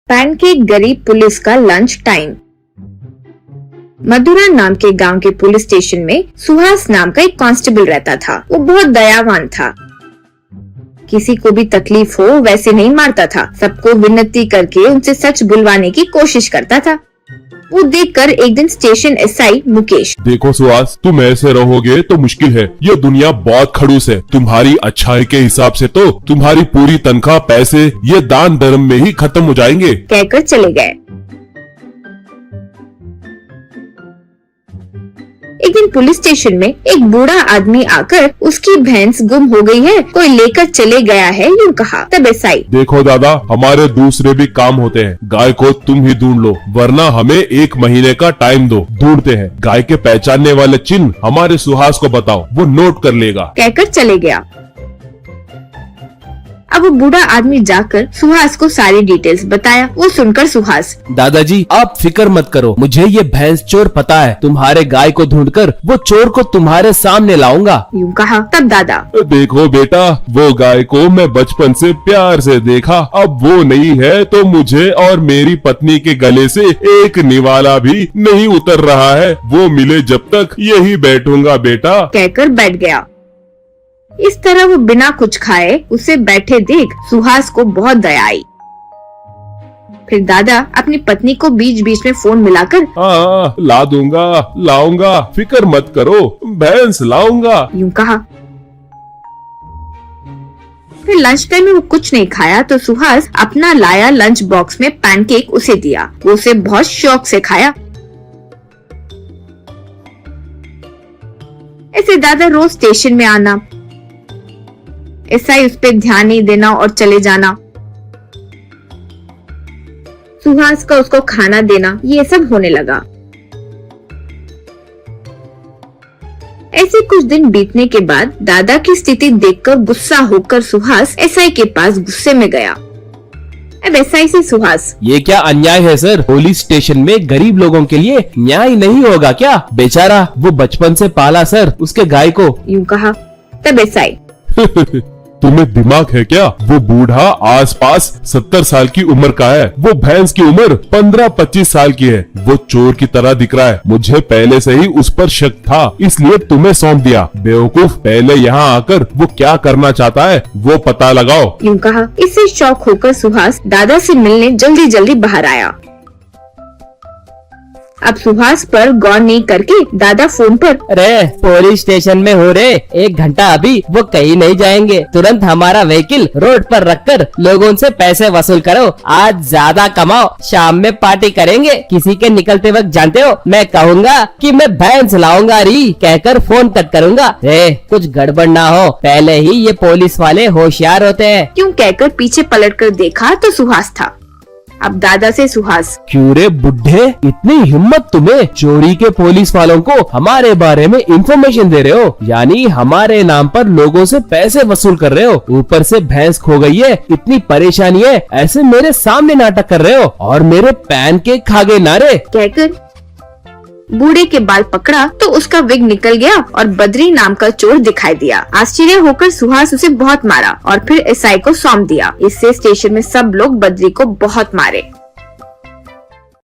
Pancake गरीब police का lunch time. मधुरा नाम के गांव के पुलिस स्टेशन में सुहास नाम का एक कांस्टेबल रहता था। वो बहुत दयावान था, किसी को भी तकलीफ हो वैसे नहीं मारता था, सबको विनती करके उनसे सच बुलवाने की कोशिश करता था। वो देखकर एक दिन स्टेशन एसआई मुकेश, देखो सुहास, तुम ऐसे रहोगे तो मुश्किल है। ये दुनिया बहुत खड़ूस है। तुम्हारी अच्छाई के हिसाब से तो तुम्हारी पूरी तनख्वाह, पैसे ये दान धर्म में ही खत्म हो जाएंगे, कहकर चले गए। एक दिन पुलिस स्टेशन में एक बूढ़ा आदमी आकर उसकी भैंस गुम हो गई है, कोई लेकर चले गया है, यूँ कहा। तब एसआई, देखो दादा, हमारे दूसरे भी काम होते हैं, गाय को तुम ही ढूंढ लो, वरना हमें 1 महीने का टाइम दो, ढूंढते हैं। गाय के पहचानने वाले चिन्ह हमारे सुहास को बताओ, वो नोट कर लेगा, कहकर चले गया। अब वो बूढ़ा आदमी जाकर सुहास को सारी डिटेल्स बताया। वो सुनकर सुहास, दादाजी आप फिक्र मत करो, मुझे ये भैंस चोर पता है, तुम्हारे गाय को ढूंढकर वो चोर को तुम्हारे सामने लाऊंगा, यूँ कहा। तब दादा, देखो बेटा, वो गाय को मैं बचपन से प्यार से देखा, अब वो नहीं है तो मुझे और मेरी पत्नी के गले से एक निवाला भी नहीं उतर रहा है, वो मिले जब तक यही बैठूंगा बेटा, कहकर बैठ गया। इस तरह वो बिना कुछ खाए उसे बैठे देख सुहास को बहुत दया आई। फिर दादा अपनी पत्नी को बीच बीच में फोन मिलाकर, हाँ ला दूंगा, लाऊंगा, फिक्र मत करो, भैंस लाऊंगा, यूँ कहा। फिर लंच टाइम में वो कुछ नहीं खाया तो सुहास अपना लाया लंच बॉक्स में पैनकेक उसे दिया। वो उसे बहुत शौक से खाया। ऐसे दादा रोज स्टेशन में आना, एसआई उस पे ध्यान नहीं देना और चले जाना, सुहास का उसको खाना देना, ये सब होने लगा। ऐसे कुछ दिन बीतने के बाद दादा की स्थिति देखकर गुस्सा होकर सुहास एसआई के पास गुस्से में गया। अब एसआई से सुहास, ये क्या अन्याय है सर, पुलिस स्टेशन में गरीब लोगों के लिए न्याय नहीं होगा क्या? बेचारा वो बचपन से पाला सर उसके गाय को, यूँ कहा। तब एसआई, तुम्हें दिमाग है क्या? वो बूढ़ा आसपास 70 साल की उम्र का है, वो भैंस की उम्र 15-25 साल की है, वो चोर की तरह दिख रहा है, मुझे पहले से ही उस पर शक था, इसलिए तुम्हें सौंप दिया। बेवकूफ, पहले यहाँ आकर वो क्या करना चाहता है वो पता लगाओ, यूँ कहा। इससे शौक होकर सुहास दादा से मिलने जल्दी जल्दी बाहर आया। अब सुहास पर गौर नहीं करके दादा फोन पर, अरे पुलिस स्टेशन में हो रे, 1 घंटा अभी वो कहीं नहीं जाएंगे, तुरंत हमारा व्हीकल रोड पर रखकर लोगों से पैसे वसूल करो, आज ज्यादा कमाओ, शाम में पार्टी करेंगे। किसी के निकलते वक्त जानते हो मैं कहूँगा कि मैं भैंस लाऊंगा री, कहकर फोन कट करूँगा। कुछ गड़बड़ ना हो, पहले ही ये पुलिस वाले होशियार होते हैं। क्यों कहकर पीछे पलटकर देखा तो सुहास था। अब दादा से सुहास, क्यों रे बुढ़े, इतनी हिम्मत तुम्हें, चोरी के पुलिस वालों को हमारे बारे में इंफॉर्मेशन दे रहे हो, यानी हमारे नाम पर लोगों से पैसे वसूल कर रहे हो, ऊपर से भैंस खो गई है, इतनी परेशानी है, ऐसे मेरे सामने नाटक कर रहे हो और मेरे पैनकेक खा गए ना रे, कहकर बूढ़े के बाल पकड़ा तो उसका विग निकल गया और बद्री नाम का चोर दिखाई दिया। आश्चर्य होकर सुहास उसे बहुत मारा और फिर एसआई को सौंप दिया। इससे स्टेशन में सब लोग बद्री को बहुत मारे।